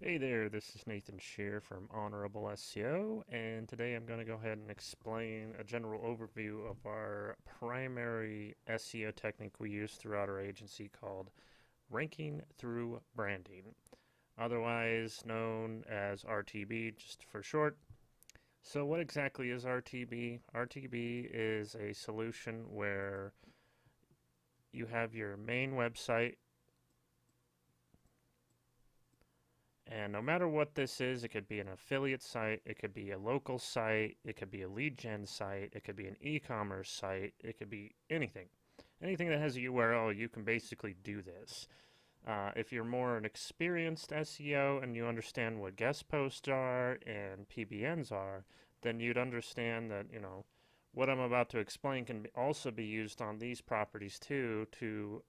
Hey there, this is Nathan Shear from Honorable SEO, and today I'm going to go ahead and explain a general overview of our primary SEO technique we use throughout our agency called ranking through branding, otherwise known as RTB, just for short. So, what exactly is RTB? RTB is a solution where you have your main website. And no matter what this is, it could be an affiliate site, it could be a local site, it could be a lead gen site, it could be an e-commerce site, it could be anything. Anything that has a URL, you can basically do this. If you're more an experienced SEO and you understand what guest posts are and PBNs are, then you'd understand that, what I'm about to explain can also be used on these properties too to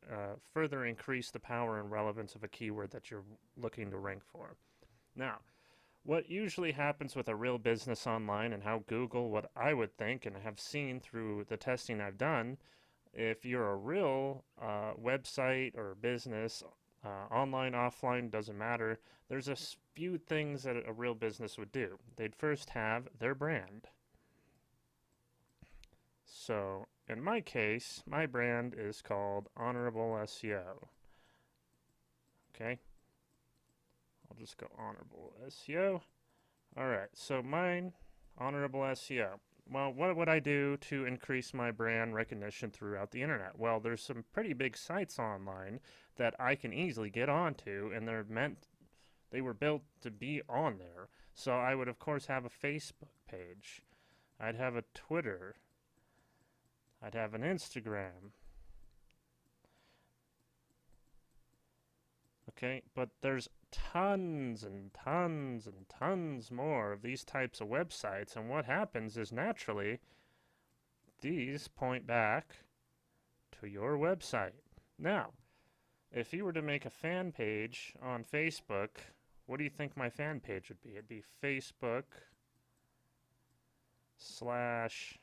further increase the power and relevance of a keyword that you're looking to rank for. Now, what usually happens with a real business online and how Google, what I would think and have seen through the testing I've done, if you're a real website or business, online, offline, doesn't matter, there's a few things that a real business would do. They'd first have their brand. So, in my case, my brand is called Honorable SEO. Okay, I'll just go Honorable SEO. All right, so mine, Honorable SEO. Well, what would I do to increase my brand recognition throughout the internet? Well, there's some pretty big sites online that I can easily get onto, and they were built to be on there. So I would, of course, have a Facebook page. I'd have a Twitter. I'd have an Instagram. Okay, but there's tons and tons and tons more of these types of websites, and what happens is naturally these point back to your website. Now, if you were to make a fan page on Facebook, what do you think my fan page would be? It'd be Facebook slash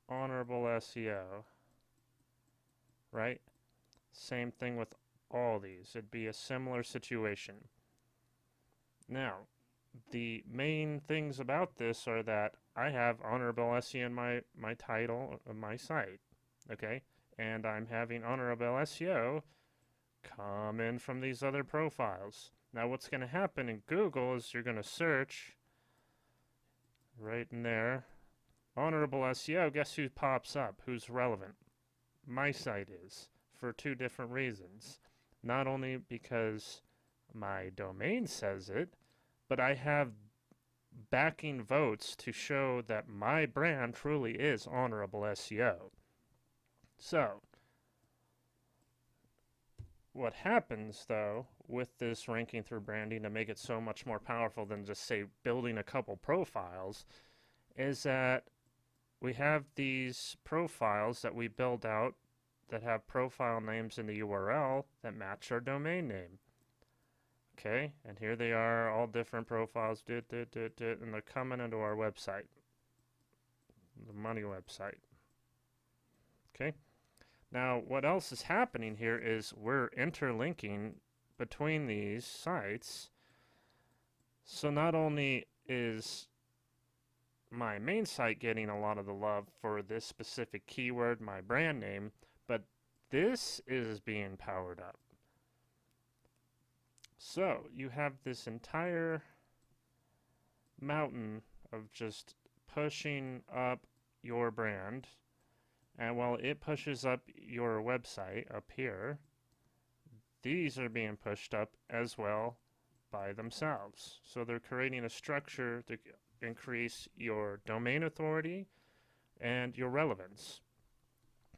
honorable SEO, right? Same thing with all these. It'd be a similar situation. Now, the main things about this are that I have honorable SEO in my title of my site, okay? And I'm having honorable SEO come in from these other profiles. Now, what's going to happen in Google is you're going to search right in there, honorable SEO. Guess who pops up? Who's relevant? My site is, for two different reasons. Not only because my domain says it, but I have backing votes to show that my brand truly is honorable SEO. So, what happens though with this ranking through branding to make it so much more powerful than just say building a couple profiles is that we have these profiles that we build out that have profile names in the URL that match our domain name. Okay, and here they are, all different profiles, and they're coming into our website, the money website. Okay, now what else is happening here is we're interlinking between these sites. So not only is my main site getting a lot of the love for this specific keyword, my brand name, but this is being powered up. So you have this entire mountain of just pushing up your brand, and while it pushes up your website up here, these are being pushed up as well by themselves. So they're creating a structure to increase your domain authority and your relevance.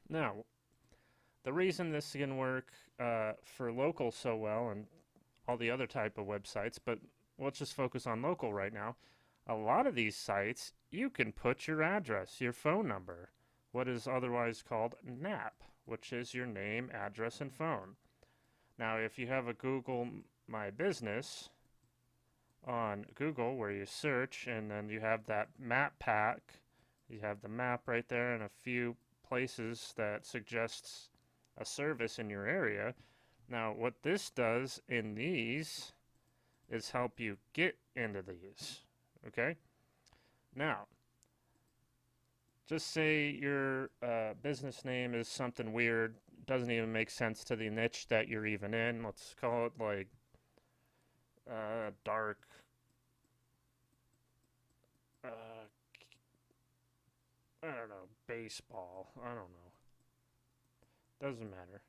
Now, the reason this can work for local so well and all the other type of websites, but let's just focus on local right now. A lot of these sites, you can put your address, your phone number, what is otherwise called NAP, which is your name, address, and phone. Now, if you have a Google My Business on Google where you search and then you have that map pack, you have the map right there and a few places that suggests a service in your area. Now, what this does in these is help you get into these. Okay? Now, just say your business name is something weird, doesn't even make sense to the niche that you're even in. Let's call it like dark, uh, I don't know, baseball. I don't know. Doesn't matter.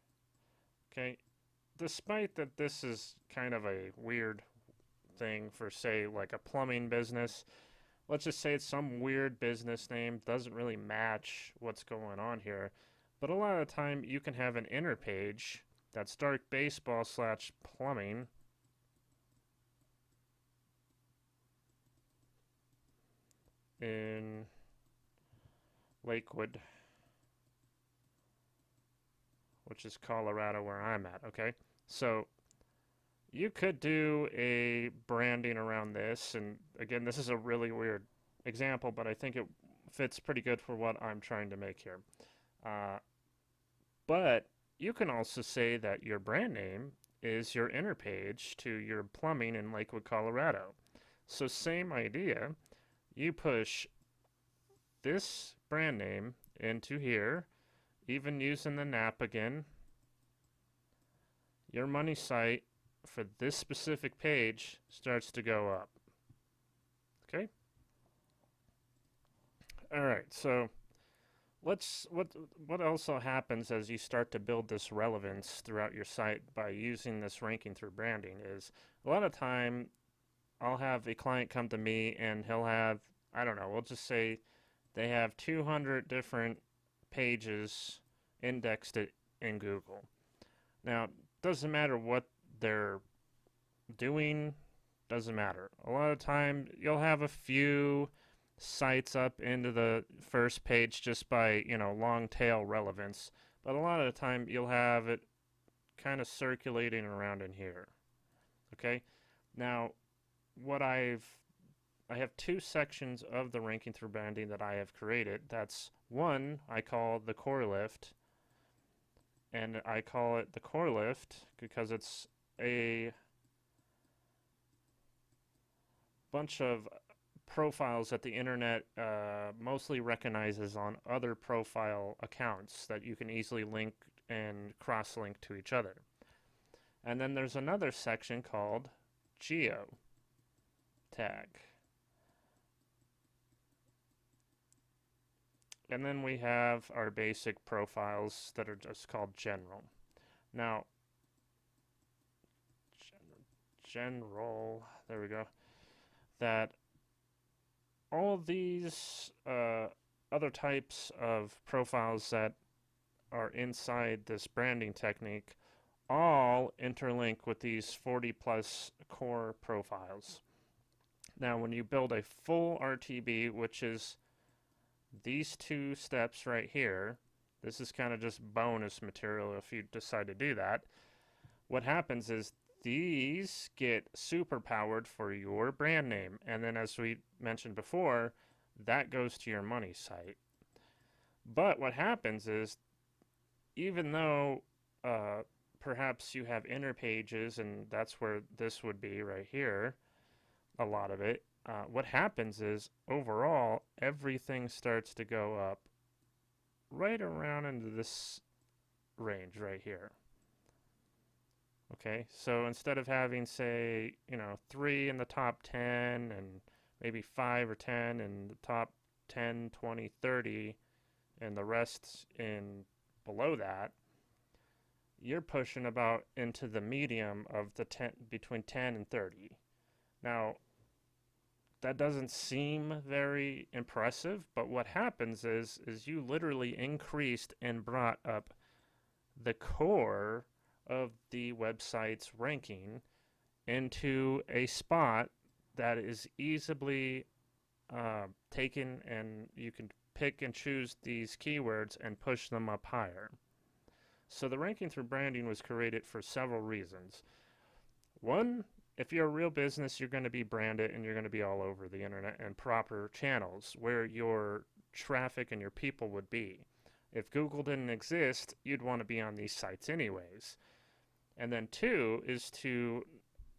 Okay? Despite that this is kind of a weird thing for, say, like a plumbing business, let's just say it's some weird business name, doesn't really match what's going on here. But a lot of the time you can have an inner page that's dark baseball slash plumbing. In Lakewood, which is Colorado where I'm at, okay? So you could do a branding around this, and again, this is a really weird example, but I think it fits pretty good for what I'm trying to make here. But you can also say that your brand name is your inner page to your plumbing in Lakewood, Colorado. So same idea, you push this brand name into here, even using the NAP again. Your money site for this specific page starts to go up. Okay? All right, so what also happens as you start to build this relevance throughout your site by using this ranking through branding is a lot of time I'll have a client come to me and he'll have, I don't know, we'll just say they have 200 different pages indexed in Google. Now, doesn't matter what they're doing, doesn't matter. A lot of time you'll have a few sites up into the first page just by, long tail relevance, but a lot of the time you'll have it kind of circulating around in here. Okay? Now, I have two sections of the ranking through branding that I have created. That's one I call the core lift, and I call it the core lift because it's a bunch of profiles that the internet mostly recognizes on other profile accounts that you can easily link and cross-link to each other. And then there's another section called geo tag. And then we have our basic profiles that are just called general. Now, general, there we go. That all of these other types of profiles that are inside this branding technique all interlink with these 40 plus core profiles. Now, when you build a full RTB, which is these two steps right here, this is kind of just bonus material if you decide to do that. What happens is these get super powered for your brand name, and then as we mentioned before, that goes to your money site. But what happens is, even though perhaps you have inner pages, and that's where this would be right here, a lot of it, what happens is overall everything starts to go up right around into this range right here. Okay, so instead of having, say, 3 in the top 10 and maybe 5 or 10 in the top 10, 20, 30, and the rest in below that, you're pushing about into the medium of the 10, between 10 and 30. Now, that doesn't seem very impressive, but what happens is you literally increased and brought up the core of the website's ranking into a spot that is easily taken, and you can pick and choose these keywords and push them up higher. So the ranking through branding was created for several reasons. One, if you're a real business, you're going to be branded and you're going to be all over the internet and proper channels where your traffic and your people would be. If Google didn't exist, you'd want to be on these sites anyways. And then two is to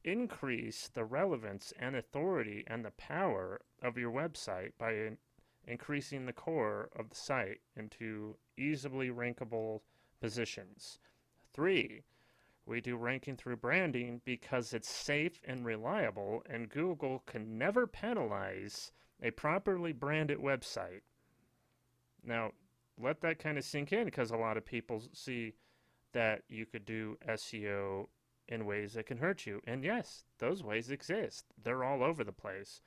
increase the relevance and authority and the power of your website by increasing the core of the site into easily rankable positions. 3, we do ranking through branding because it's safe and reliable, and Google can never penalize a properly branded website. Now, let that kind of sink in, because a lot of people see that you could do SEO in ways that can hurt you. And yes, those ways exist. They're all over the place.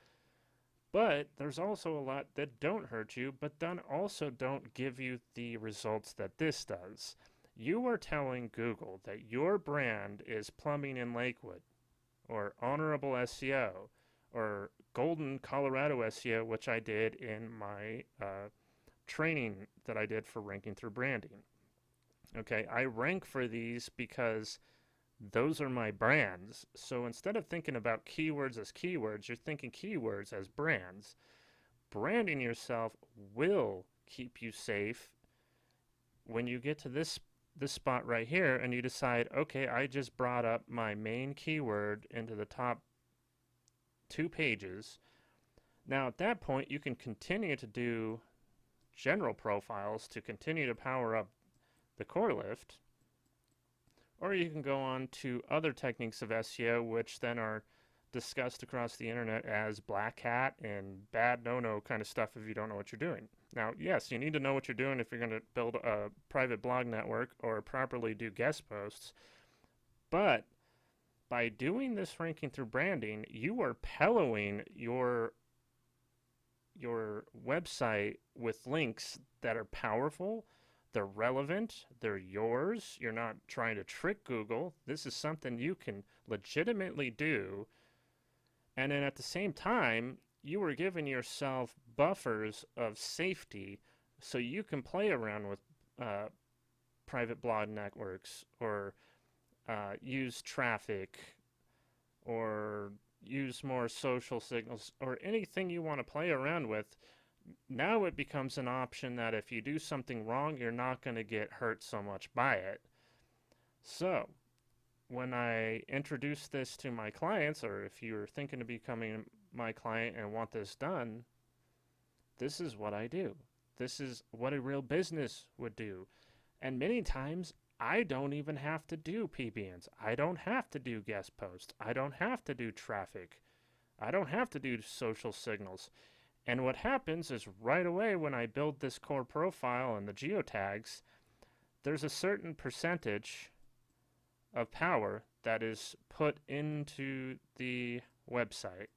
But there's also a lot that don't hurt you, but then also don't give you the results that this does. You are telling Google that your brand is plumbing in Lakewood, or honorable SEO, or golden Colorado SEO, which I did in my training that I did for ranking through branding. Okay, I rank for these because those are my brands. So instead of thinking about keywords as keywords, you're thinking keywords as brands. Branding yourself will keep you safe when you get to this spot right here and you decide, okay, I just brought up my main keyword into the top 2 pages. Now at that point, you can continue to do general profiles to continue to power up the core lift, or you can go on to other techniques of SEO, which then are discussed across the internet as black hat and bad no-no kind of stuff if you don't know what you're doing. Now, yes, you need to know what you're doing if you're going to build a private blog network or properly do guest posts, but by doing this ranking through branding, you are pillowing your website with links that are powerful, they're relevant, they're yours. You're not trying to trick Google. This is something you can legitimately do. And then at the same time, you are giving yourself buffers of safety so you can play around with private blog networks, or use traffic, or use more social signals, or anything you want to play around with. Now it becomes an option that if you do something wrong, you're not going to get hurt so much by it. So when I introduce this to my clients, or if you're thinking of becoming my client and want this done, this is what I do. This is what a real business would do. And many times, I don't even have to do PBNs. I don't have to do guest posts. I don't have to do traffic. I don't have to do social signals. And what happens is right away when I build this core profile and the geotags, there's a certain percentage of power that is put into the website.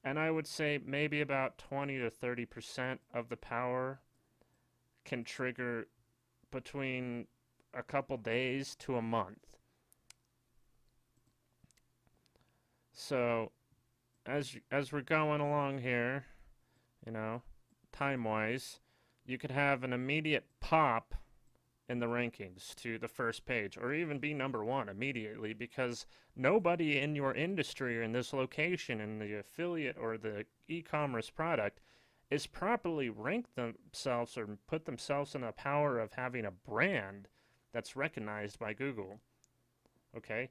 And I would say maybe about 20 to 30% of the power can trigger between a couple days to a month. So as we're going along here, time-wise, you could have an immediate pop in the rankings to the first page, or even be number 1 immediately, because nobody in your industry or in this location, in the affiliate or the e-commerce product, is properly ranked themselves or put themselves in the power of having a brand that's recognized by Google. Okay?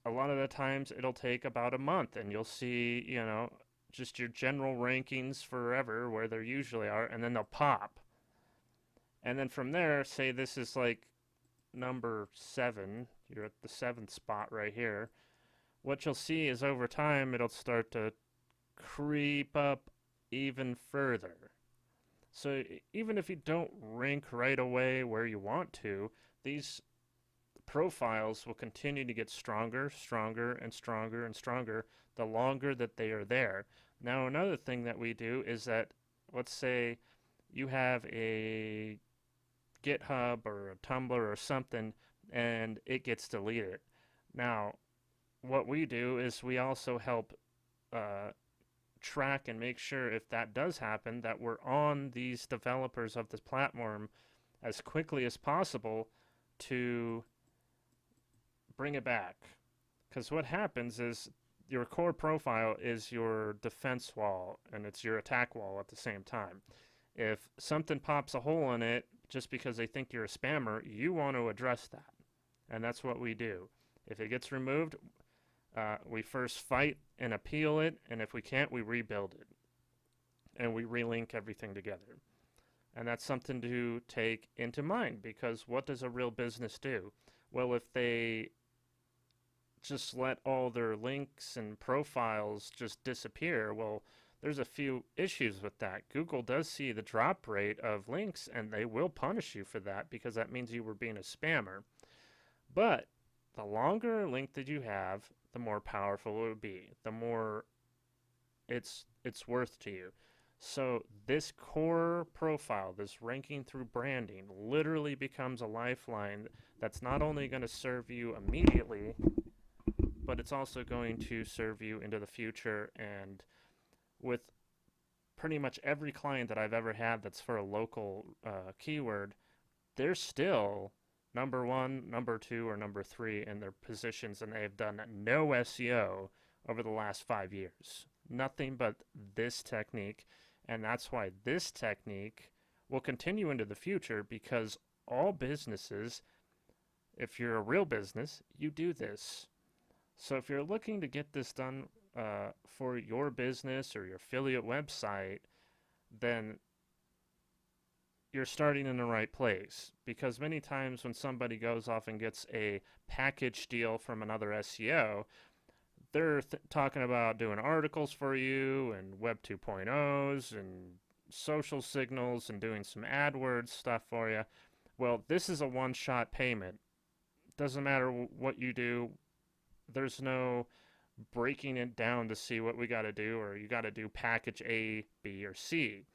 A lot of the times it'll take about a month, and you'll see, just your general rankings forever where they usually are, and then they'll pop. And then from there, say this is like number 7, you're at the 7th spot right here. What you'll see is over time, it'll start to creep up even further. So even if you don't rank right away where you want to, these profiles will continue to get stronger, stronger, and stronger, and stronger the longer that they are there. Now, another thing that we do is that, let's say you have a GitHub or a Tumblr or something, and it gets deleted. Now, what we do is we also help track and make sure, if that does happen, that we're on these developers of this platform as quickly as possible to bring it back. Because what happens is your core profile is your defense wall, and it's your attack wall at the same time. If something pops a hole in it just because they think you're a spammer, you want to address that. And that's what we do. If it gets removed, We first fight and appeal it, and if we can't, we rebuild it. And we relink everything together. And that's something to take into mind, because what does a real business do? Well, if they just let all their links and profiles just disappear, well, there's a few issues with that. Google does see the drop rate of links, and they will punish you for that, because that means you were being a spammer. But the longer a link that you have, the more powerful it would be, the more it's worth to you. So this core profile, this ranking through branding, literally becomes a lifeline that's not only going to serve you immediately, but it's also going to serve you into the future. And with pretty much every client that I've ever had that's for a local keyword, they're still number one, number two, or number three in their positions, and they've done no SEO over the last 5 years. Nothing but this technique, and that's why this technique will continue into the future, because all businesses, if you're a real business, you do this. So if you're looking to get this done for your business or your affiliate website, then you're starting in the right place, because many times when somebody goes off and gets a package deal from another SEO, they're talking about doing articles for you and Web 2.0s and social signals and doing some AdWords stuff for you. Well, this is a one-shot payment. Doesn't matter what you do. There's no breaking it down to see what we got to do, or you got to do package A, B, or C.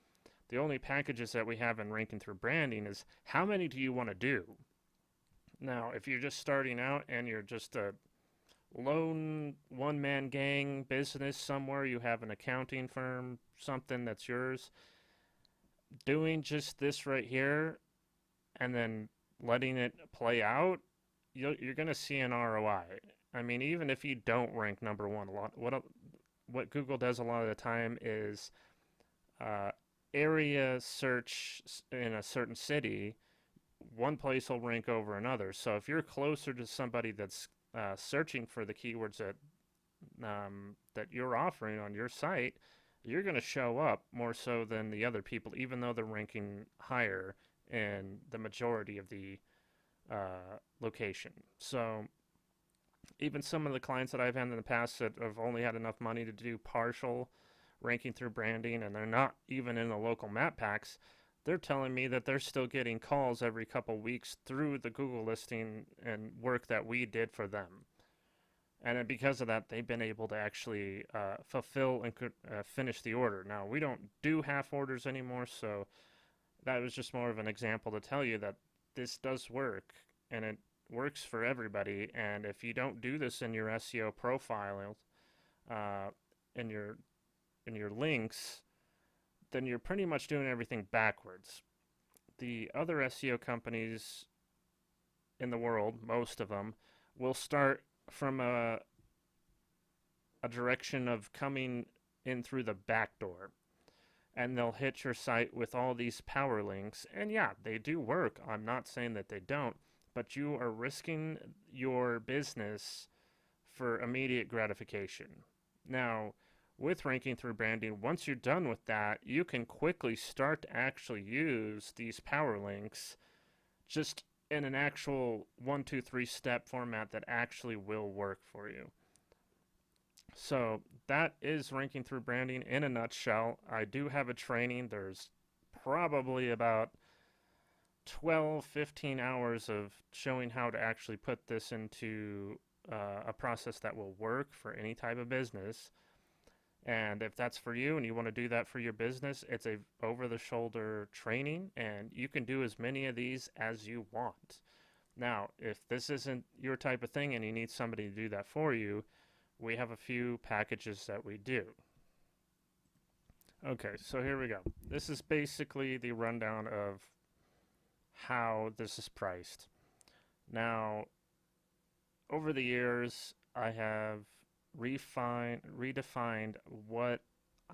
The only packages that we have in ranking through branding is how many do you want to do? Now, if you're just starting out and you're just a lone one-man gang business somewhere, you have an accounting firm, something that's yours, doing just this right here and then letting it play out, you're going to see an ROI. I mean, even if you don't rank number one, what Google does a lot of the time is area search in a certain city, one place will rank over another. So if you're closer to somebody that's searching for the keywords that you're offering on your site, you're going to show up more so than the other people, even though they're ranking higher in the majority of the location. So even some of the clients that I've had in the past that have only had enough money to do partial ranking through branding, and they're not even in the local map packs, they're telling me that they're still getting calls every couple weeks through the Google listing and work that we did for them. And because of that, they've been able to actually fulfill and finish the order. Now, we don't do half orders anymore, so that was just more of an example to tell you that this does work, and it works for everybody. And if you don't do this in your SEO profile, in your links, then you're pretty much doing everything backwards. The other SEO companies in the world, most of them, will start from a direction of coming in through the back door, and they'll hit your site with all these power links. And yeah, they do work. I'm not saying that they don't, but you are risking your business for immediate gratification. Now, with ranking through branding, once you're done with that, you can quickly start to actually use these power links just in an actual 1, 2, 3 step format that actually will work for you. So that is ranking through branding in a nutshell. I do have a training. There's probably about 12, 15 hours of showing how to actually put this into a process that will work for any type of business. And if that's for you and you want to do that for your business, it's a over-the-shoulder training, and you can do as many of these as you want. Now, if this isn't your type of thing and you need somebody to do that for you, we have a few packages that we do. Okay, so here we go. This is basically the rundown of how this is priced. Now, over the years, I have redefined what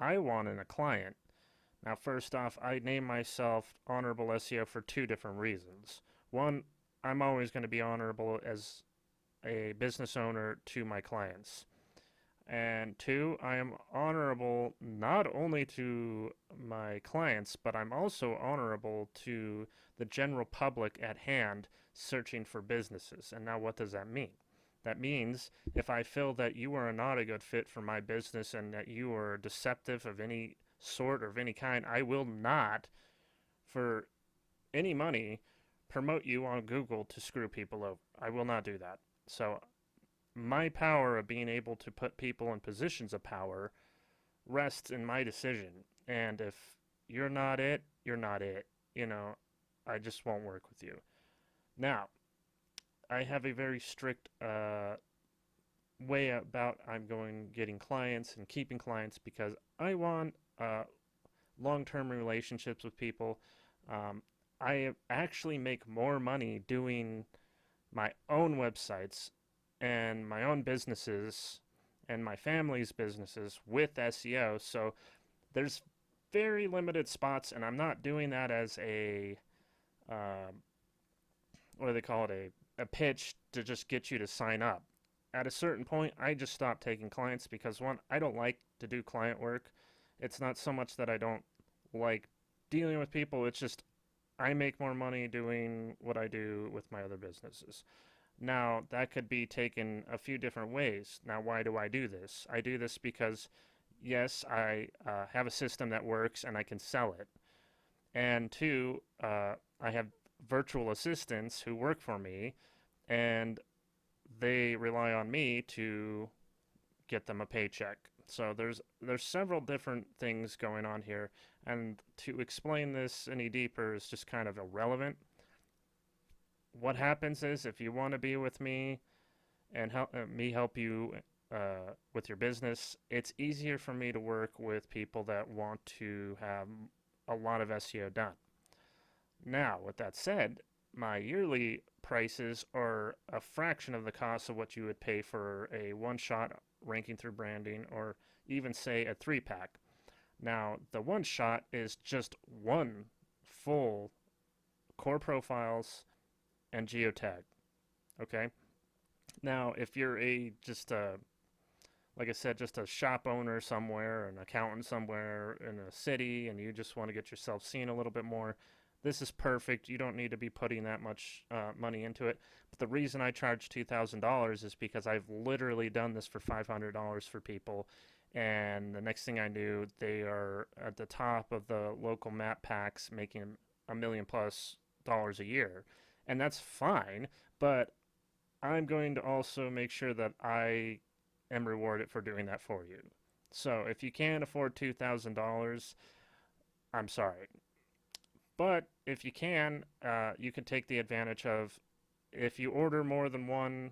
I want in a client. Now, first off, I name myself Honorable SEO for two different reasons. One, I'm always going to be honorable as a business owner to my clients. And two, I am honorable not only to my clients, but I'm also honorable to the general public at hand searching for businesses. And now, what does that mean? That means if I feel that you are not a good fit for my business and that you are deceptive of any sort or of any kind, I will not, for any money, promote you on Google to screw people over. I will not do that. So my power of being able to put people in positions of power rests in my decision. And if you're not it, you're not it. You know, I just won't work with you. Now, I have a very strict way about I'm going getting clients and keeping clients because I want long-term relationships with people. Um, I actually make more money doing my own websites and my own businesses and my family's businesses with SEO. So there's very limited spots, and I'm not doing that as a what do they call it, a pitch to just get you to sign up. At a certain point, I just stopped taking clients because one, I don't like to do client work. It's not so much that I don't like dealing with people, it's just I make more money doing what I do with my other businesses. Now, that could be taken a few different ways. Now, why do I do this? I do this because, yes, I have a system that works and I can sell it. And two, I have virtual assistants who work for me and they rely on me to get them a paycheck. So there's several different things going on here, and to explain this any deeper is just kind of irrelevant. What happens is if you want to be with me and help you with your business, it's easier for me to work with people that want to have a lot of SEO done. Now, with that said, my yearly prices are a fraction of the cost of what you would pay for a one-shot ranking through branding or even say a three-pack. Now, the one shot is just one full core profiles and geotag. Okay. Now, if you're a just a like I said, just a shop owner somewhere, an accountant somewhere in a city, and you just want to get yourself seen a little bit more, this is perfect. You don't need to be putting that much money into it. But the reason I charge $2,000 is because I've literally done this for $500 for people. And the next thing I knew, they are at the top of the local map packs making $1 million+ a year. And that's fine, but I'm going to also make sure that I am rewarded for doing that for you. So if you can't afford $2,000, I'm sorry. But if you can take the advantage of if you order more than one,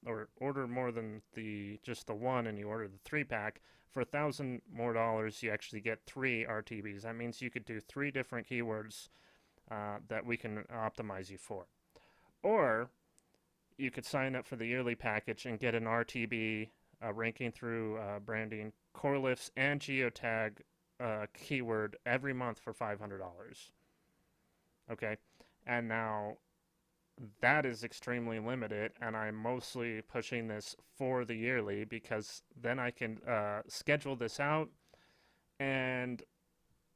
or order more than the just the one, and you order the three pack for $1,000 more, you actually get 3 RTBs. That means you could do 3 different keywords that we can optimize you for. Or you could sign up for the yearly package and get an RTB ranking through branding, core lifts, and geotag keyword every month for $500. Okay, and now that is extremely limited, and I'm mostly pushing this for the yearly because then I can schedule this out and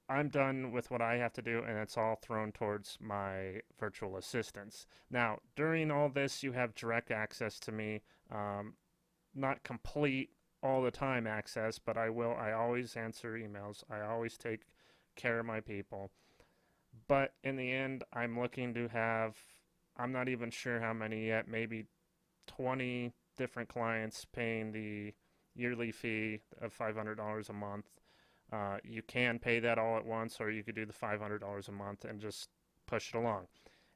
I'm done with what I have to do, and it's all thrown towards my virtual assistants. Now, during all this, you have direct access to me. Not complete all the time access, but I will. I always answer emails. I always take care of my people. But in the end, I'm looking to have, I'm not even sure how many yet, maybe 20 different clients paying the yearly fee of $500 a month. You can pay that all at once, or you could do the $500 a month and just push it along.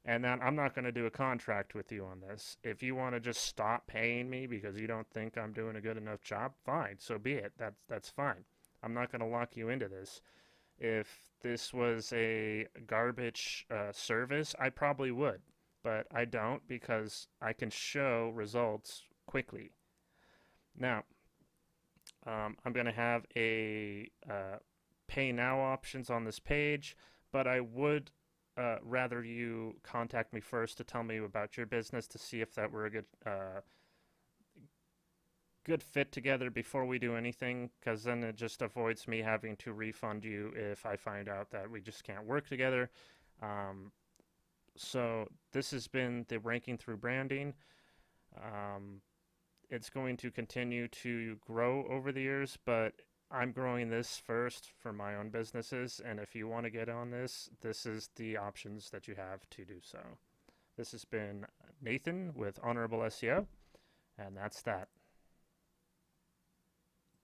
And then I'm not going to do a contract with you on this. If you want to just stop paying me because you don't think I'm doing a good enough job, fine, so be it. That's fine. I'm not going to lock you into this. If this was a garbage service, I probably would, but I don't because I can show results quickly. Now, I'm going to have a pay now options on this page, but I would rather you contact me first to tell me about your business to see if that were a good good fit together before we do anything, because then it just avoids me having to refund you if I find out that we just can't work together. Um, so this has been the Ranking Through Branding. Um, it's going to continue to grow over the years, but I'm growing this first for my own businesses. And if you want to get on this, this is the options that you have to do so. This has been Nathan with Honorable SEO, and that's that.